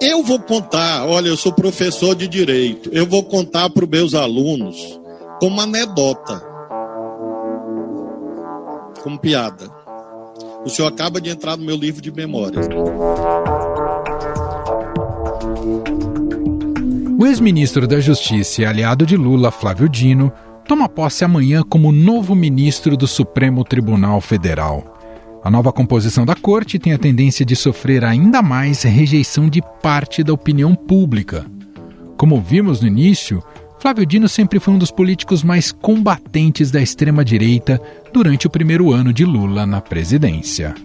Eu vou contar, olha, eu sou professor de direito, eu vou contar para os meus alunos como anedota, como piada. O senhor acaba de entrar no meu livro de memórias. O ex-ministro da Justiça e aliado de Lula, Flávio Dino, toma posse amanhã como novo ministro do Supremo Tribunal Federal. A nova composição da corte tem a tendência de sofrer ainda mais rejeição de parte da opinião pública. Como vimos no início, Flávio Dino sempre foi um dos políticos mais combatentes da extrema-direita durante o primeiro ano de Lula na presidência.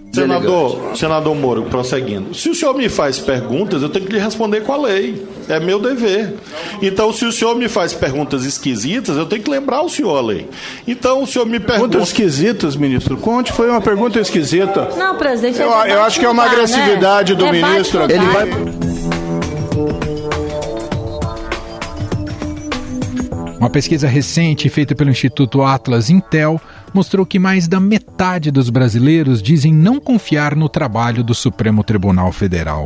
Senador Moro, prosseguindo. Se o senhor me faz perguntas, eu tenho que lhe responder com a lei. É meu dever. Então, se o senhor me faz perguntas esquisitas, eu tenho que lembrar o senhor a lei. Então, o senhor me pergunta... Perguntas esquisitas, ministro? Conte, foi uma pergunta esquisita. Não, presidente... Eu acho que é uma agressividade, né, do ministro. Ele vai... Uma pesquisa recente feita pelo Instituto Atlas Intel mostrou que mais da metade dos brasileiros dizem não confiar no trabalho do Supremo Tribunal Federal.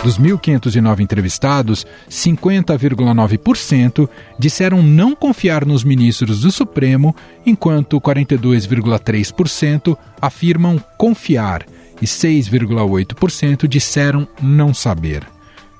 Dos 1.509 entrevistados, 50,9% disseram não confiar nos ministros do Supremo, enquanto 42,3% afirmam confiar e 6,8% disseram não saber.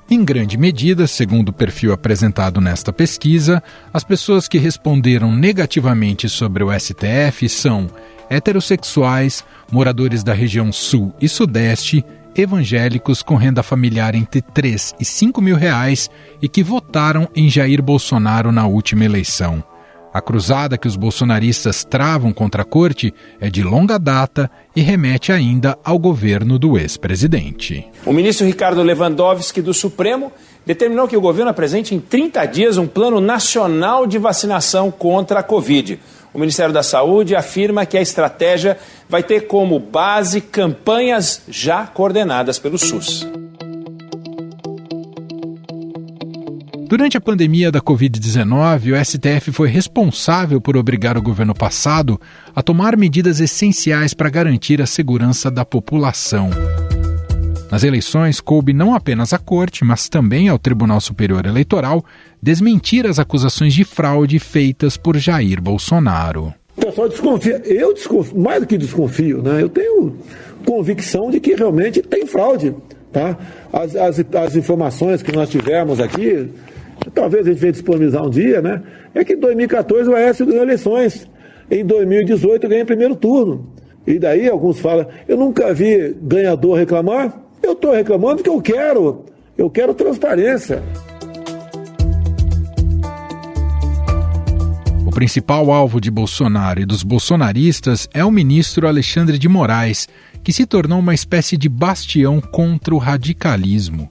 Em grande medida, segundo o perfil apresentado nesta pesquisa, as pessoas que responderam negativamente sobre o STF são heterossexuais, moradores da região Sul e Sudeste, evangélicos com renda familiar entre 3 e 5 mil reais e que votaram em Jair Bolsonaro na última eleição. A cruzada que os bolsonaristas travam contra a corte é de longa data e remete ainda ao governo do ex-presidente. O ministro Ricardo Lewandowski do Supremo determinou que o governo apresente em 30 dias um plano nacional de vacinação contra a Covid. O Ministério da Saúde afirma que a estratégia vai ter como base campanhas já coordenadas pelo SUS. Durante a pandemia da Covid-19, o STF foi responsável por obrigar o governo passado a tomar medidas essenciais para garantir a segurança da população. Nas eleições, coube não apenas à Corte, mas também ao Tribunal Superior Eleitoral desmentir as acusações de fraude feitas por Jair Bolsonaro. O pessoal desconfia, eu desconfio, mais do que desconfio, né? Eu tenho convicção de que realmente tem fraude, tá? As informações que nós tivemos aqui, talvez a gente venha disponibilizar um dia, né? É que em 2014 o Aécio ganhou eleições, em 2018 ganhou em primeiro turno. E daí alguns falam, eu nunca vi ganhador reclamar. Eu estou reclamando que eu quero transparência. O principal alvo de Bolsonaro e dos bolsonaristas é o ministro Alexandre de Moraes, que se tornou uma espécie de bastião contra o radicalismo.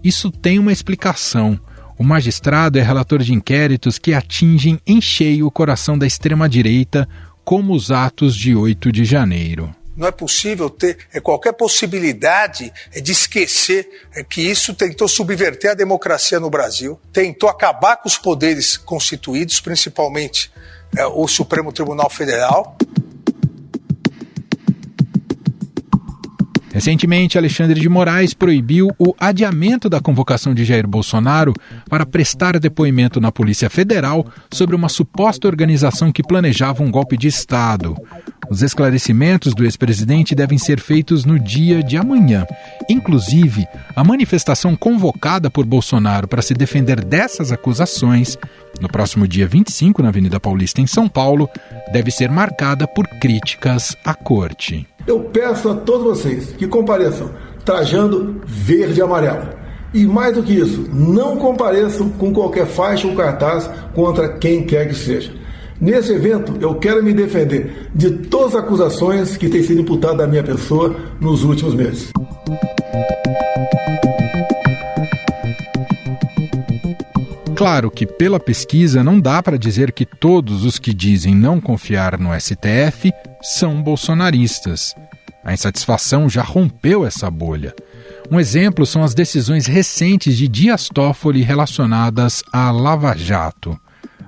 Isso tem uma explicação. O magistrado é relator de inquéritos que atingem em cheio o coração da extrema-direita, como os atos de 8 de janeiro. Não é possível ter qualquer possibilidade de esquecer que isso tentou subverter a democracia no Brasil, tentou acabar com os poderes constituídos, principalmente o Supremo Tribunal Federal. Recentemente, Alexandre de Moraes proibiu o adiamento da convocação de Jair Bolsonaro para prestar depoimento na Polícia Federal sobre uma suposta organização que planejava um golpe de Estado. Os esclarecimentos do ex-presidente devem ser feitos no dia de amanhã. Inclusive, a manifestação convocada por Bolsonaro para se defender dessas acusações, no próximo dia 25, na Avenida Paulista, em São Paulo, deve ser marcada por críticas à corte. Eu peço a todos vocês que compareçam trajando verde e amarelo. E mais do que isso, não compareçam com qualquer faixa ou cartaz contra quem quer que seja. Nesse evento, eu quero me defender de todas as acusações que têm sido imputadas à minha pessoa nos últimos meses. Claro que, pela pesquisa, não dá para dizer que todos os que dizem não confiar no STF são bolsonaristas. A insatisfação já rompeu essa bolha. Um exemplo são as decisões recentes de Dias Toffoli relacionadas à Lava Jato.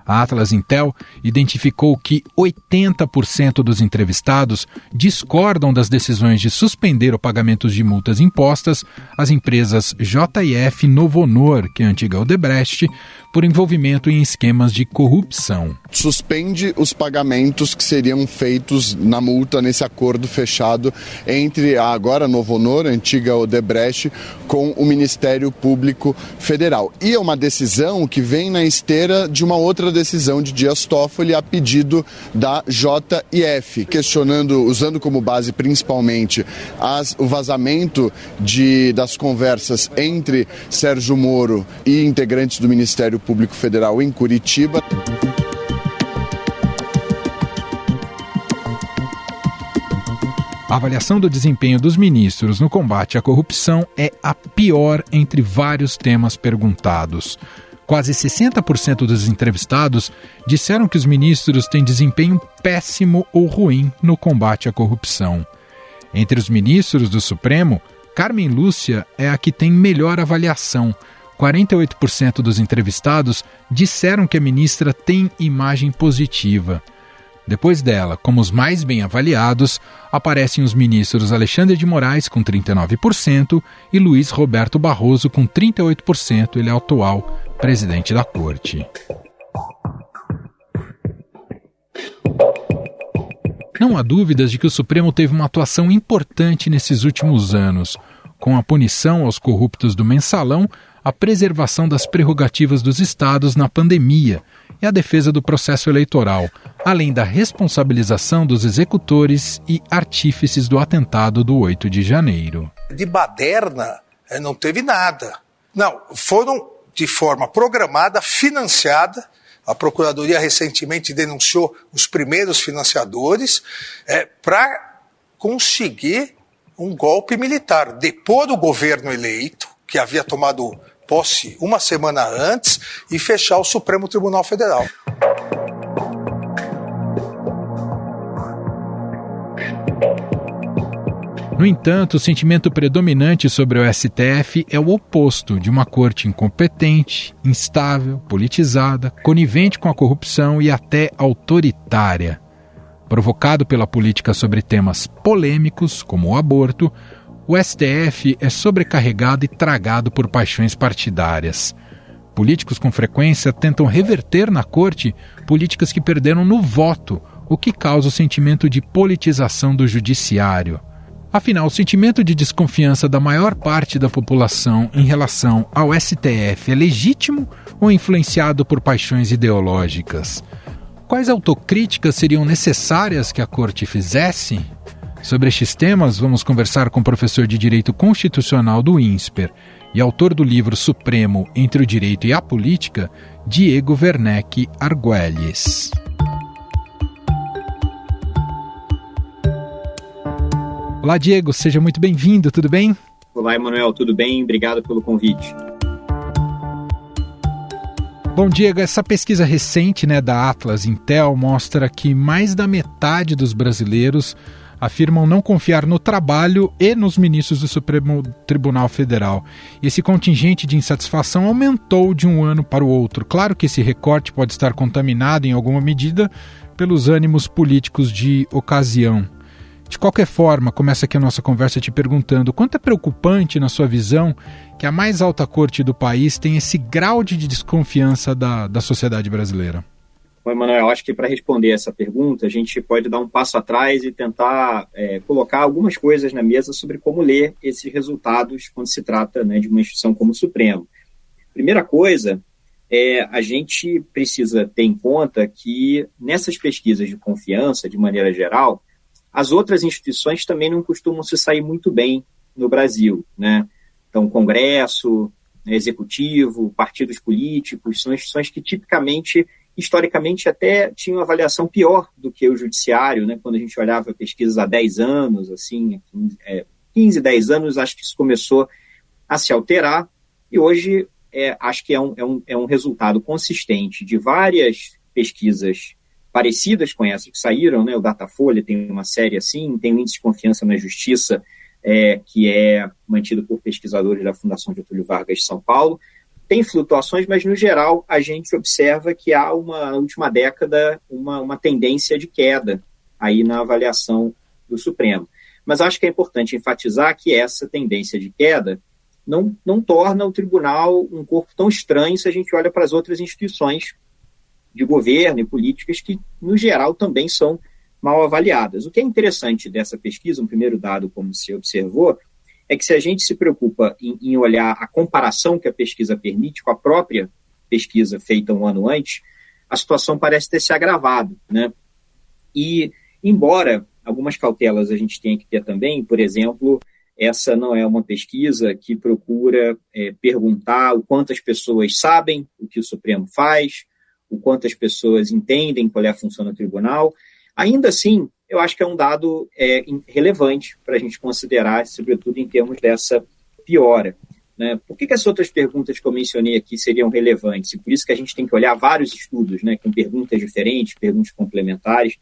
A Atlas Intel identificou que 80% dos entrevistados discordam das decisões de suspender o pagamento de multas impostas às empresas JF e Novo Honor, que é a antiga Odebrecht, por envolvimento em esquemas de corrupção. Suspende os pagamentos que seriam feitos na multa nesse acordo fechado entre a agora Novo Honor, a antiga Odebrecht, com o Ministério Público Federal. E é uma decisão que vem na esteira de uma outra decisão de Dias Toffoli a pedido da JF, questionando, usando como base principalmente o vazamento das conversas entre Sérgio Moro e integrantes do Ministério Público Federal em Curitiba. A avaliação do desempenho dos ministros no combate à corrupção é a pior entre vários temas perguntados. Quase 60% dos entrevistados disseram que os ministros têm desempenho péssimo ou ruim no combate à corrupção. Entre os ministros do Supremo, Carmen Lúcia é a que tem melhor avaliação. 48% dos entrevistados disseram que a ministra tem imagem positiva. Depois dela, como os mais bem avaliados, aparecem os ministros Alexandre de Moraes, com 39%, e Luiz Roberto Barroso, com 38%. Ele é o atual presidente da Corte. Não há dúvidas de que o Supremo teve uma atuação importante nesses últimos anos, com a punição aos corruptos do Mensalão, a preservação das prerrogativas dos estados na pandemia e a defesa do processo eleitoral, além da responsabilização dos executores e artífices do atentado do 8 de janeiro. De baderna, não teve nada. Não, foram de forma programada, financiada. A Procuradoria recentemente denunciou os primeiros financiadores para conseguir um golpe militar, depor o governo eleito, que havia tomado posse uma semana antes, e fechar o Supremo Tribunal Federal. No entanto, o sentimento predominante sobre o STF é o oposto de uma corte incompetente, instável, politizada, conivente com a corrupção e até autoritária. Provocado pela política sobre temas polêmicos, como o aborto, o STF é sobrecarregado e tragado por paixões partidárias. Políticos com frequência tentam reverter na corte políticas que perderam no voto, o que causa o sentimento de politização do judiciário. Afinal, o sentimento de desconfiança da maior parte da população em relação ao STF é legítimo ou influenciado por paixões ideológicas? Quais autocríticas seriam necessárias que a corte fizesse? Sobre estes temas, vamos conversar com o professor de Direito Constitucional do INSPER e autor do livro Supremo entre o Direito e a Política, Diego Werneck Arguelles. Olá, Diego, seja muito bem-vindo, tudo bem? Olá, Emanuel, tudo bem? Obrigado pelo convite. Bom, Diego, essa pesquisa recente da Atlas Intel mostra que mais da metade dos brasileiros afirmam não confiar no trabalho e nos ministros do Supremo Tribunal Federal. Esse contingente de insatisfação aumentou de um ano para o outro. Claro que esse recorte pode estar contaminado em alguma medida pelos ânimos políticos de ocasião. De qualquer forma, começa aqui a nossa conversa te perguntando quanto é preocupante, na sua visão, que a mais alta corte do país tem esse grau de desconfiança da sociedade brasileira? Bom, Emanuel, acho que para responder essa pergunta, a gente pode dar um passo atrás e tentar colocar algumas coisas na mesa sobre como ler esses resultados quando se trata de uma instituição como o Supremo. Primeira coisa, a gente precisa ter em conta que nessas pesquisas de confiança, de maneira geral, as outras instituições também não costumam se sair muito bem no Brasil, né? Então, Congresso, Executivo, partidos políticos, são instituições que tipicamente, historicamente, até tinham uma avaliação pior do que o Judiciário, né? Quando a gente olhava pesquisas há 10 anos, assim, 15, 10 anos, acho que isso começou a se alterar, e hoje acho que é um resultado consistente de várias pesquisas parecidas com essas que saíram, né? O Datafolha tem uma série assim, tem o Índice de Confiança na Justiça, que é mantido por pesquisadores da Fundação Getúlio Vargas de São Paulo. tem flutuações, mas no geral a gente observa que há na última década uma tendência de queda aí na avaliação do Supremo. Mas acho que é importante enfatizar que essa tendência de queda não torna o tribunal um corpo tão estranho se a gente olha para as outras instituições de governo e políticas que, no geral, também são mal avaliadas. O que é interessante dessa pesquisa, um primeiro dado, como se observou, é que se a gente se preocupa em olhar a comparação que a pesquisa permite com a própria pesquisa feita um ano antes, a situação parece ter se agravado, né? E, embora algumas cautelas a gente tenha que ter também, por exemplo, essa não é uma pesquisa que procura perguntar o quanto as pessoas sabem o que o Supremo faz, o quanto as pessoas entendem qual é a função do tribunal. Ainda assim, eu acho que é um dado relevante para a gente considerar, sobretudo em termos dessa piora, né? Por que as outras perguntas que eu mencionei aqui seriam relevantes? E por isso que a gente tem que olhar vários estudos, né, com perguntas diferentes, perguntas complementares,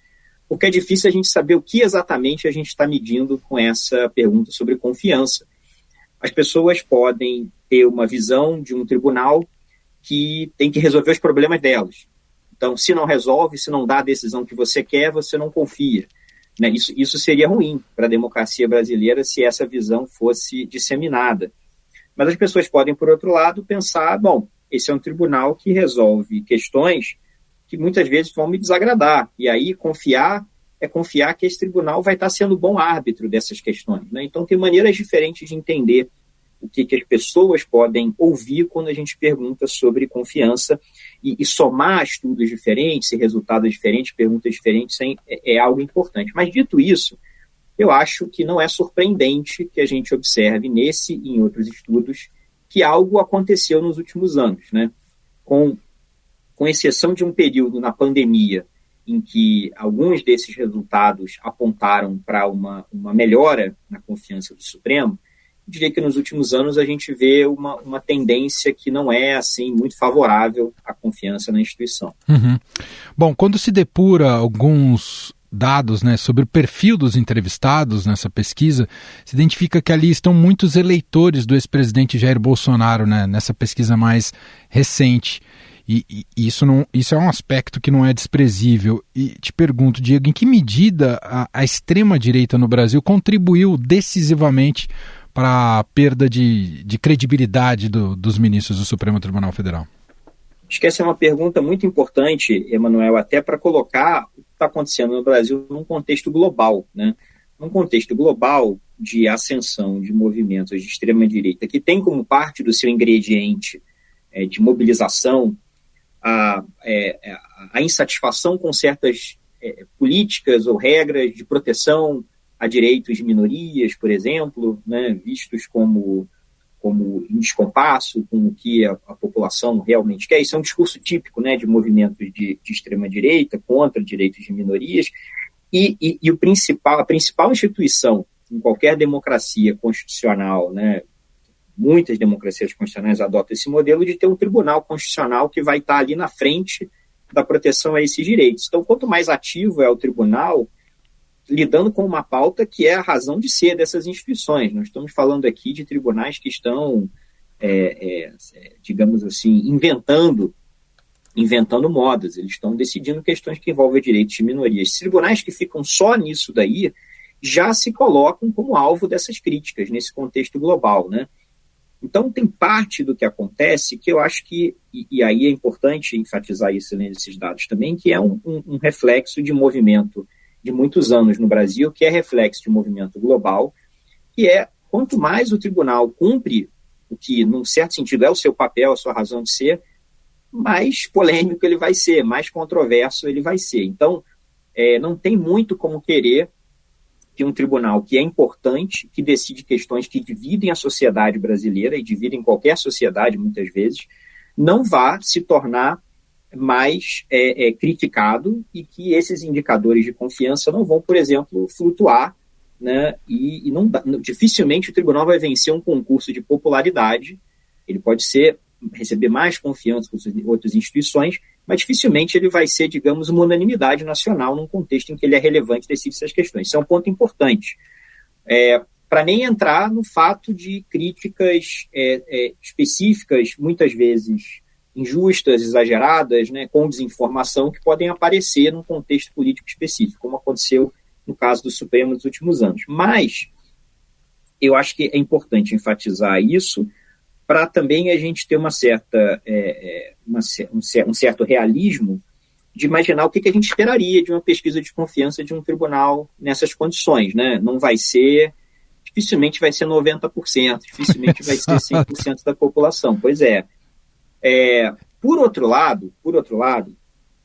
porque é difícil a gente saber o que exatamente a gente está medindo com essa pergunta sobre confiança. As pessoas podem ter uma visão de um tribunal que tem que resolver os problemas delas. Então, se não resolve, se não dá a decisão que você quer, você não confia, né? Isso seria ruim para a democracia brasileira se essa visão fosse disseminada. Mas as pessoas podem, por outro lado, pensar, bom, esse é um tribunal que resolve questões que muitas vezes vão me desagradar. E aí confiar que esse tribunal vai estar sendo bom árbitro dessas questões, né? Então tem maneiras diferentes de entender o que as pessoas podem ouvir quando a gente pergunta sobre confiança e somar estudos diferentes, resultados diferentes, perguntas diferentes é algo importante. Mas dito isso, eu acho que não é surpreendente que a gente observe nesse e em outros estudos que algo aconteceu nos últimos anos, né? Com exceção de um período na pandemia em que alguns desses resultados apontaram para uma melhora na confiança do Supremo, eu diria que nos últimos anos a gente vê uma tendência que não é assim muito favorável à confiança na instituição. Uhum. Bom, quando se depura alguns dados, né, sobre o perfil dos entrevistados nessa pesquisa, se identifica que ali estão muitos eleitores do ex-presidente Jair Bolsonaro, né, nessa pesquisa mais recente. E isso é um aspecto que não é desprezível. E te pergunto, Diego, em que medida a extrema-direita no Brasil contribuiu decisivamente para a perda de credibilidade dos ministros do Supremo Tribunal Federal? Acho que essa é uma pergunta muito importante, Emanuel, até para colocar o que está acontecendo no Brasil num contexto global, né? Num contexto global de ascensão de movimentos de extrema-direita, que tem como parte do seu ingrediente de mobilização a insatisfação com certas políticas ou regras de proteção a direitos de minorias, por exemplo, né, vistos como em descompasso com o que a população realmente quer. Isso é um discurso típico, né, de movimentos de extrema-direita contra direitos de minorias. E a principal instituição em qualquer democracia constitucional, né, muitas democracias constitucionais adotam esse modelo de ter um tribunal constitucional que vai estar ali na frente da proteção a esses direitos. Então, quanto mais ativo é o tribunal, lidando com uma pauta que é a razão de ser dessas instituições. Nós estamos falando aqui de tribunais que estão, digamos assim, inventando modas, eles estão decidindo questões que envolvem direitos de minorias. Tribunais que ficam só nisso daí já se colocam como alvo dessas críticas nesse contexto global, né? Então, tem parte do que acontece que eu acho que, e aí é importante enfatizar isso nesses dados também, que é um reflexo de movimento de muitos anos no Brasil, que é reflexo de movimento global, que é quanto mais o tribunal cumpre o que, num certo sentido, é o seu papel, a sua razão de ser, mais polêmico ele vai ser, mais controverso ele vai ser. Então, não tem muito como querer que um tribunal que é importante, que decide questões que dividem a sociedade brasileira e dividem qualquer sociedade, muitas vezes, não vá se tornar mais criticado e que esses indicadores de confiança não vão, por exemplo, flutuar, né? E dificilmente o tribunal vai vencer um concurso de popularidade. Ele pode receber mais confiança que outras instituições, mas dificilmente ele vai ser, digamos, uma unanimidade nacional num contexto em que ele é relevante e decide essas questões. Isso é um ponto importante. para nem entrar no fato de críticas específicas, muitas vezes injustas, exageradas, né, com desinformação, que podem aparecer num contexto político específico, como aconteceu no caso do Supremo nos últimos anos. Mas eu acho que é importante enfatizar isso para também a gente ter um certo realismo de imaginar o que a gente esperaria de uma pesquisa de confiança de um tribunal nessas condições, né? Não vai ser, dificilmente vai ser 90%, dificilmente vai ser 100% da população. Pois é. Por outro lado,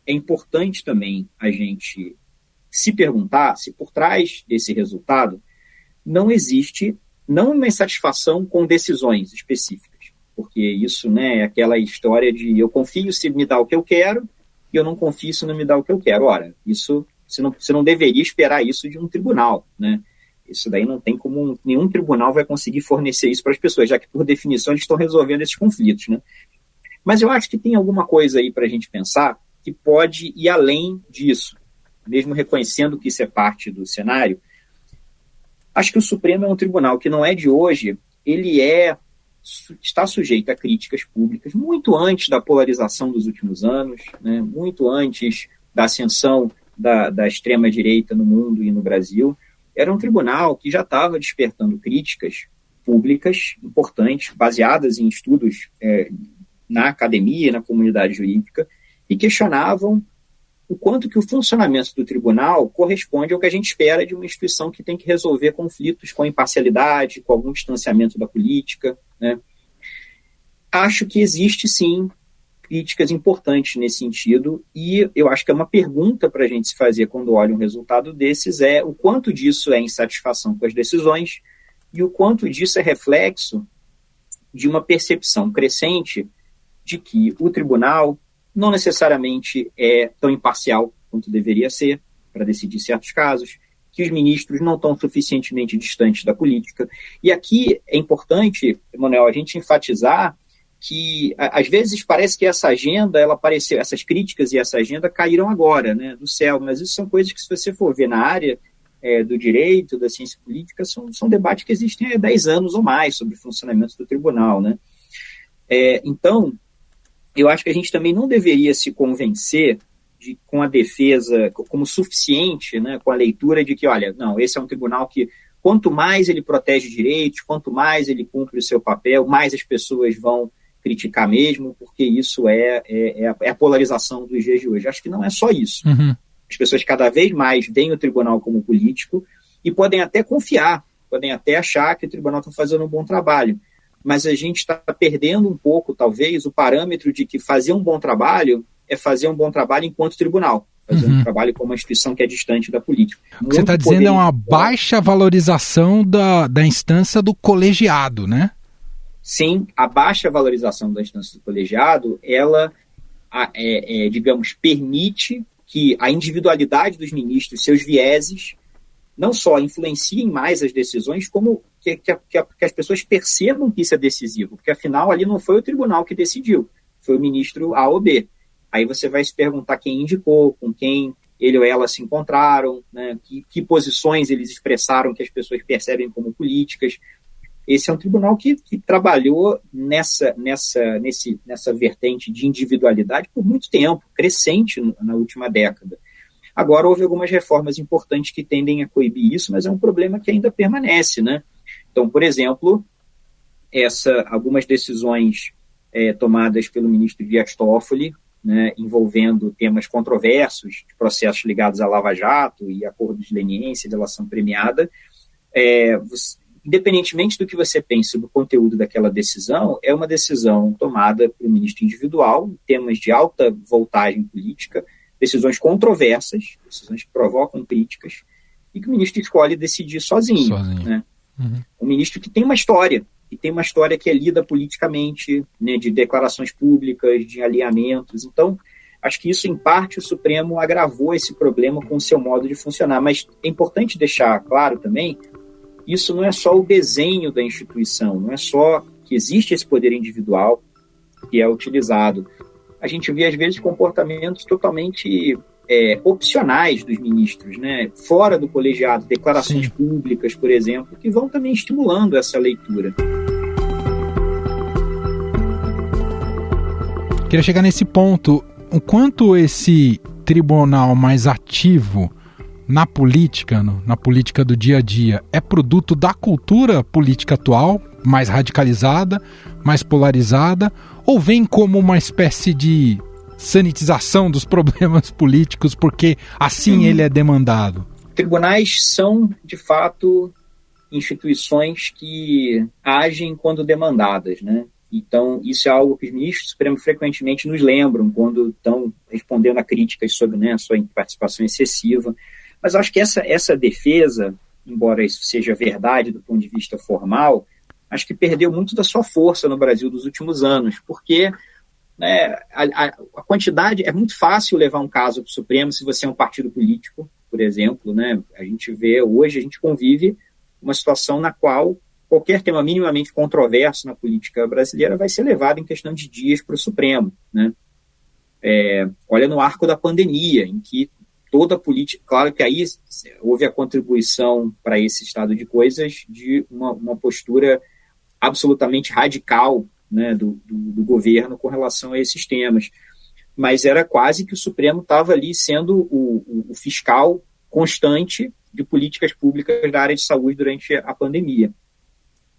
é importante também a gente se perguntar se por trás desse resultado não existe uma insatisfação com decisões específicas, porque isso, né, é aquela história de eu confio se me dá o que eu quero e eu não confio se não me dá o que eu quero. Ora, isso você não deveria esperar isso de um tribunal, né? Isso daí não tem como, nenhum tribunal vai conseguir fornecer isso para as pessoas, já que por definição eles estão resolvendo esses conflitos, né? Mas eu acho que tem alguma coisa aí para a gente pensar que pode ir além disso, mesmo reconhecendo que isso é parte do cenário. Acho que o Supremo é um tribunal que não é de hoje, ele está sujeito a críticas públicas muito antes da polarização dos últimos anos, né, muito antes da ascensão da extrema-direita no mundo e no Brasil. Era um tribunal que já estava despertando críticas públicas importantes, baseadas em estudos na academia, na comunidade jurídica, e questionavam o quanto que o funcionamento do tribunal corresponde ao que a gente espera de uma instituição que tem que resolver conflitos com imparcialidade, com algum distanciamento da política, né? Acho que existe, sim, críticas importantes nesse sentido, e eu acho que é uma pergunta para a gente se fazer quando olha um resultado desses, é o quanto disso é insatisfação com as decisões e o quanto disso é reflexo de uma percepção crescente de que o tribunal não necessariamente é tão imparcial quanto deveria ser para decidir certos casos, que os ministros não estão suficientemente distantes da política. E aqui é importante, Emanuel, a gente enfatizar que, às vezes, parece que essa agenda, ela apareceu, essas críticas e essa agenda caíram agora, né, do céu, mas isso são coisas que, se você for ver na área do direito, da ciência política, são debates que existem há 10 anos ou mais sobre o funcionamento do tribunal, né? Então, eu acho que a gente também não deveria se convencer com a defesa como suficiente, né, com a leitura de que, olha, não, esse é um tribunal que, quanto mais ele protege direitos, quanto mais ele cumpre o seu papel, mais as pessoas vão criticar mesmo, porque isso é a polarização dos dias de hoje. Acho que não é só isso. Uhum. As pessoas cada vez mais veem o tribunal como político e podem até confiar, podem até achar que o tribunal está fazendo um bom trabalho. Mas a gente está perdendo um pouco, talvez, o parâmetro de que fazer um bom trabalho é fazer um bom trabalho enquanto tribunal, fazer um trabalho como uma instituição que é distante da política. O que você está dizendo é uma baixa valorização da instância do colegiado, né? Sim, a baixa valorização da instância do colegiado, ela, digamos, permite que a individualidade dos ministros, seus vieses, não só influenciem mais as decisões, como que as pessoas percebam que isso é decisivo, porque afinal ali não foi o tribunal que decidiu, foi o ministro A ou B. Aí você vai se perguntar quem indicou, com quem ele ou ela se encontraram, né, que posições eles expressaram que as pessoas percebem como políticas. Esse é um tribunal que trabalhou nessa vertente de individualidade por muito tempo, crescente na última década. Agora, houve algumas reformas importantes que tendem a coibir isso, mas é um problema que ainda permanece, né? Então, por exemplo, algumas decisões tomadas pelo ministro Dias Toffoli, né, envolvendo temas controversos de processos ligados à Lava Jato e acordos de leniência, delação premiada, independentemente do que você pense do conteúdo daquela decisão, é uma decisão tomada pelo ministro individual, em temas de alta voltagem política, decisões controversas, decisões que provocam críticas, e que o ministro escolhe decidir sozinho. Né? Uhum. Um ministro que tem uma história que é lida politicamente, né, de declarações públicas, de alinhamentos. Então, acho que isso, em parte, o Supremo agravou esse problema com o seu modo de funcionar. Mas é importante deixar claro também, isso não é só o desenho da instituição, não é só que existe esse poder individual que é utilizado. A gente vê, às vezes, comportamentos totalmente opcionais dos ministros, né? Fora do colegiado, declarações públicas, por exemplo, que vão também estimulando essa leitura. Queria chegar nesse ponto, o quanto esse tribunal mais ativo na política, na política do dia a dia, é produto da cultura política atual, mais radicalizada, mais polarizada, ou vem como uma espécie de sanitização dos problemas políticos, porque assim ele é demandado? Tribunais são, de fato, instituições que agem quando demandadas, né? Então, isso é algo que os ministros do Supremo frequentemente nos lembram quando estão respondendo a críticas sobre, né, a sua participação excessiva. Mas acho que essa defesa, embora isso seja verdade do ponto de vista formal, acho que perdeu muito da sua força no Brasil dos últimos anos, porque, né, a quantidade... É muito fácil levar um caso para o Supremo se você é um partido político, por exemplo, né? Hoje a gente convive uma situação na qual qualquer tema minimamente controverso na política brasileira vai ser levado em questão de dias para o Supremo, né? Olha no arco da pandemia, em que toda a política... Claro que aí houve a contribuição para esse estado de coisas de uma postura absolutamente radical, né, do governo com relação a esses temas. Mas era quase que o Supremo estava ali sendo o fiscal constante de políticas públicas da área de saúde durante a pandemia.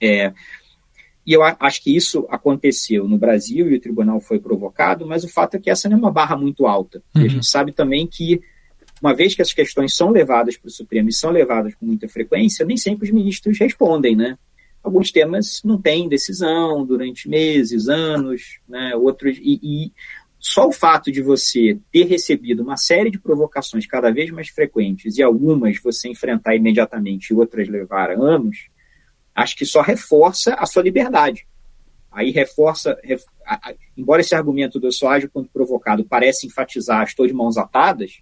E eu acho que isso aconteceu no Brasil e o tribunal foi provocado, mas o fato é que essa não é uma barra muito alta. E a gente sabe também que, uma vez que essas questões são levadas para o Supremo e são levadas com muita frequência, nem sempre os ministros respondem, né? Alguns temas não têm decisão durante meses, anos, né? Outros... E só o fato de você ter recebido uma série de provocações cada vez mais frequentes e algumas você enfrentar imediatamente e outras levar anos, acho que só reforça a sua liberdade. Aí embora esse argumento do eu só ajo quando provocado pareça enfatizar estou de mãos atadas,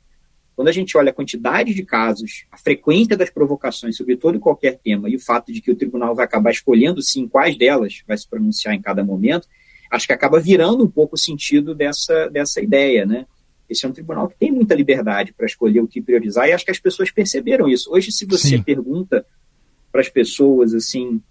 quando a gente olha a quantidade de casos, a frequência das provocações sobre todo e qualquer tema e o fato de que o tribunal vai acabar escolhendo sim quais delas vai se pronunciar em cada momento, acho que acaba virando um pouco o sentido dessa ideia, né? Esse é um tribunal que tem muita liberdade para escolher o que priorizar e acho que as pessoas perceberam isso. Hoje, se você pergunta para as pessoas, assim,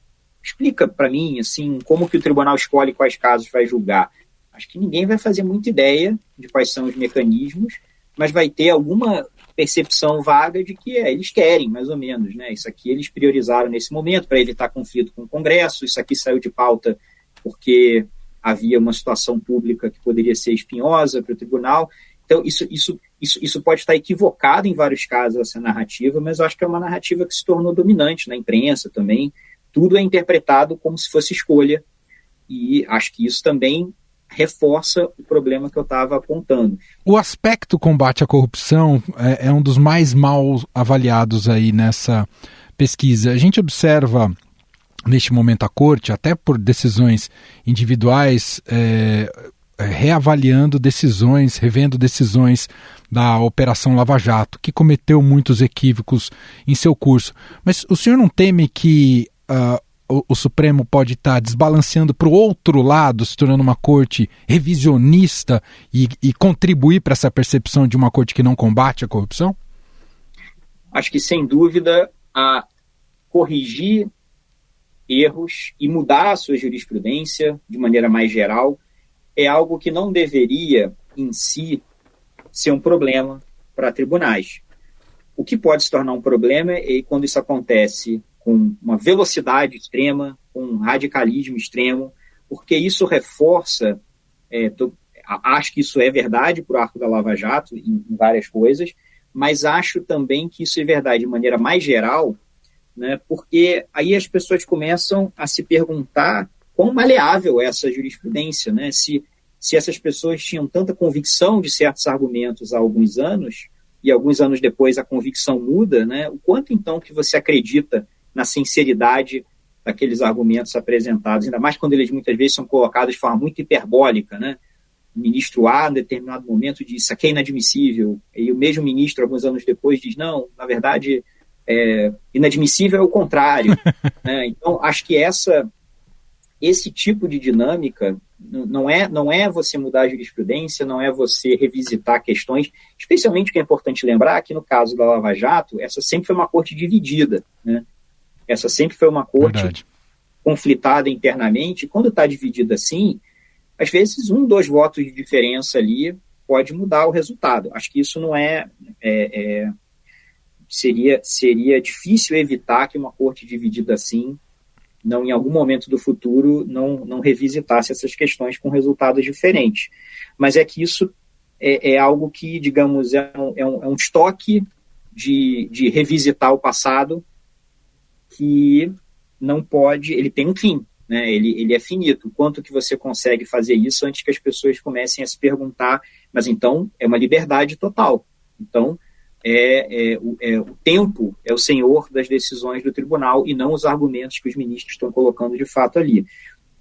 explica para mim, assim, como que o tribunal escolhe quais casos vai julgar. Acho que ninguém vai fazer muita ideia de quais são os mecanismos, mas vai ter alguma percepção vaga de que eles querem, mais ou menos, né? Isso aqui eles priorizaram nesse momento para evitar conflito com o Congresso, isso aqui saiu de pauta porque havia uma situação pública que poderia ser espinhosa para o tribunal. Então, isso pode estar equivocado em vários casos, essa narrativa, mas eu acho que é uma narrativa que se tornou dominante na imprensa também. Tudo é interpretado como se fosse escolha, e acho que isso também reforça o problema que eu estava apontando. O aspecto combate à corrupção é um dos mais mal avaliados aí nessa pesquisa. A gente observa, neste momento, a Corte, até por decisões individuais, reavaliando decisões, revendo decisões da Operação Lava Jato, que cometeu muitos equívocos em seu curso. Mas o senhor não teme que o Supremo pode estar desbalanceando para o outro lado, se tornando uma corte revisionista e contribuir para essa percepção de uma corte que não combate a corrupção? Acho que, sem dúvida, a corrigir erros e mudar a sua jurisprudência de maneira mais geral é algo que não deveria, em si, ser um problema para tribunais. O que pode se tornar um problema é quando isso acontece com uma velocidade extrema, com um radicalismo extremo, porque isso reforça, acho que isso é verdade para o arco da Lava Jato, em várias coisas, mas acho também que isso é verdade de maneira mais geral, né, porque aí as pessoas começam a se perguntar quão maleável é essa jurisprudência, né? Se essas pessoas tinham tanta convicção de certos argumentos há alguns anos, e alguns anos depois a convicção muda, né? O quanto então que você acredita na sinceridade daqueles argumentos apresentados, ainda mais quando eles muitas vezes são colocados de forma muito hiperbólica, né? O ministro A, em determinado momento, diz isso aqui é inadmissível, e o mesmo ministro, alguns anos depois, diz não, na verdade, inadmissível é o contrário. Né? Então, acho que esse tipo de dinâmica Não é você mudar a jurisprudência, não é você revisitar questões, especialmente o que é importante lembrar que no caso da Lava Jato, essa sempre foi uma corte dividida, né? Essa sempre foi uma corte conflitada internamente. Quando está dividida assim, às vezes 2 votos de diferença ali pode mudar o resultado. Acho que isso não seria difícil evitar que uma corte dividida assim, não em algum momento do futuro, não revisitasse essas questões com resultados diferentes. Mas é que isso é algo que, digamos, é um estoque de revisitar o passado que não pode, ele tem um fim, né? Ele é finito. Quanto que você consegue fazer isso antes que as pessoas comecem a se perguntar, mas então é uma liberdade total. Então, o tempo é o senhor das decisões do tribunal e não os argumentos que os ministros estão colocando de fato ali.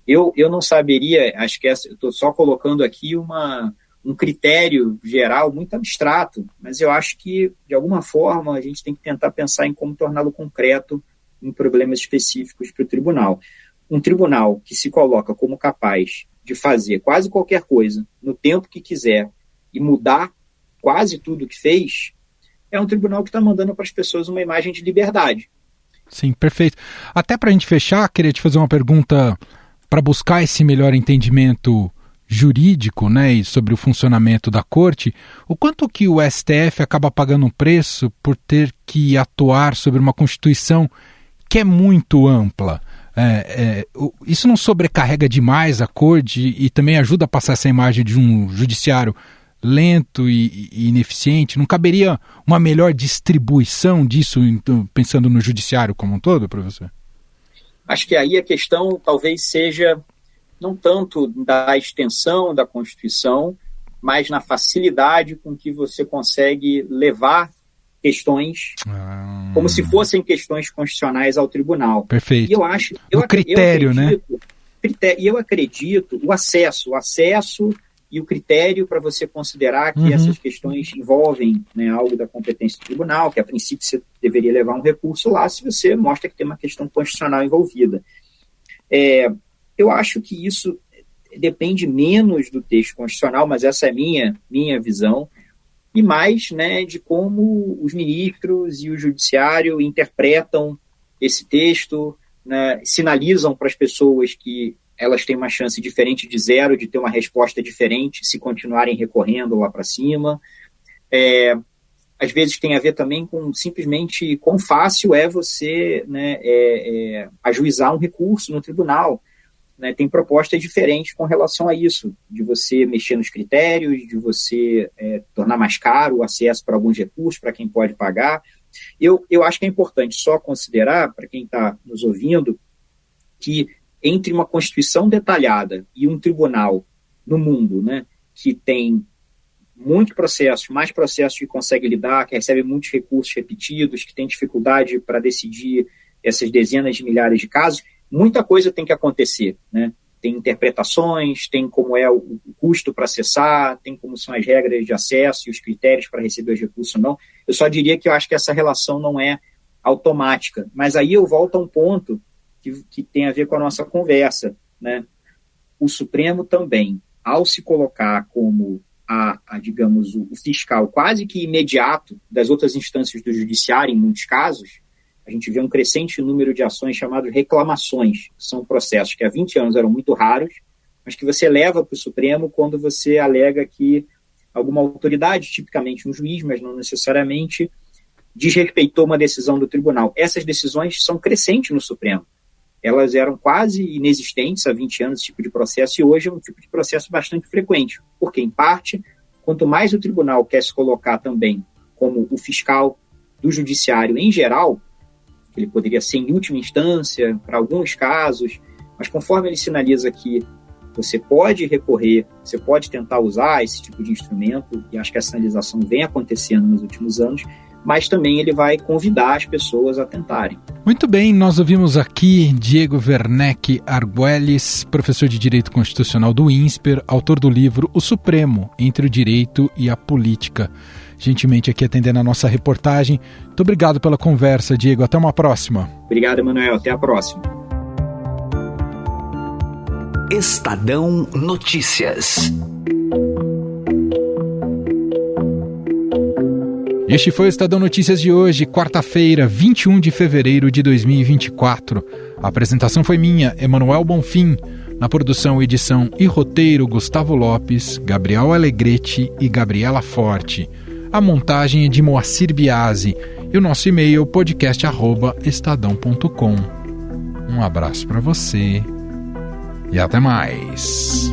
Eu não saberia, acho que estou só colocando aqui um critério geral muito abstrato, mas eu acho que, de alguma forma, a gente tem que tentar pensar em como torná-lo concreto em problemas específicos para o tribunal. Um tribunal que se coloca como capaz de fazer quase qualquer coisa no tempo que quiser e mudar quase tudo que fez, é um tribunal que está mandando para as pessoas uma imagem de liberdade. Sim, perfeito. Até para a gente fechar, queria te fazer uma pergunta para buscar esse melhor entendimento jurídico, né, e sobre o funcionamento da corte. O quanto que o STF acaba pagando um preço por ter que atuar sobre uma Constituição que é muito ampla? Isso não sobrecarrega demais a corte e também ajuda a passar essa imagem de um judiciário lento e ineficiente? Não caberia uma melhor distribuição disso, pensando no judiciário como um todo, professor? Acho que aí a questão talvez seja não tanto da extensão da Constituição, mas na facilidade com que você consegue levar questões como se fossem questões constitucionais ao tribunal. Perfeito. E eu acho, critério, né? E eu acredito, o acesso e o critério para você considerar que essas questões envolvem, né, algo da competência do tribunal, que a princípio você deveria levar um recurso lá se você mostra que tem uma questão constitucional envolvida. Eu acho que isso depende menos do texto constitucional, mas essa é minha visão, e mais, né, de como os ministros e o judiciário interpretam esse texto, né, sinalizam para as pessoas que elas têm uma chance diferente de zero, de ter uma resposta diferente se continuarem recorrendo lá para cima. Às vezes tem a ver também com simplesmente quão fácil é você, né, ajuizar um recurso no tribunal. Né? Tem propostas diferentes com relação a isso, de você mexer nos critérios, de você tornar mais caro o acesso para alguns recursos, para quem pode pagar. Eu acho que é importante só considerar, para quem está nos ouvindo, que entre uma Constituição detalhada e um tribunal no mundo, né, que tem muito processo, mais processos que consegue lidar, que recebe muitos recursos repetidos, que tem dificuldade para decidir essas dezenas de milhares de casos, muita coisa tem que acontecer, né? Tem interpretações, tem como é o custo para acessar, tem como são as regras de acesso e os critérios para receber os recursos ou não. Eu só diria que eu acho que essa relação não é automática, mas aí eu volto a um ponto que tem a ver com a nossa conversa, né? O Supremo também, ao se colocar como digamos, o fiscal quase que imediato das outras instâncias do judiciário, em muitos casos, a gente vê um crescente número de ações chamadas reclamações, que são processos que há 20 anos eram muito raros, mas que você leva para o Supremo quando você alega que alguma autoridade, tipicamente um juiz, mas não necessariamente, desrespeitou uma decisão do tribunal. Essas decisões são crescentes no Supremo. Elas eram quase inexistentes há 20 anos, esse tipo de processo, e hoje é um tipo de processo bastante frequente, porque, em parte, quanto mais o tribunal quer se colocar também como o fiscal do judiciário em geral, ele poderia ser em última instância, para alguns casos, mas conforme ele sinaliza que você pode recorrer, você pode tentar usar esse tipo de instrumento, e acho que a sinalização vem acontecendo nos últimos anos, mas também ele vai convidar as pessoas a tentarem. Muito bem, nós ouvimos aqui Diego Werneck Arguelles, professor de Direito Constitucional do INSPER, autor do livro O Supremo, Entre o Direito e a Política. Gentilmente aqui atendendo a nossa reportagem. Muito obrigado pela conversa, Diego. Até uma próxima. Obrigado, Emanuel. Até a próxima. Estadão Notícias. Este foi o Estadão Notícias de hoje, quarta-feira, 21 de fevereiro de 2024. A apresentação foi minha, Emanuel Bonfim. Na produção, edição e roteiro, Gustavo Lopes, Gabriel Alegrete e Gabriela Forte. A montagem é de Moacir Biasi e o nosso e-mail podcast@estadão.com. Um abraço para você e até mais.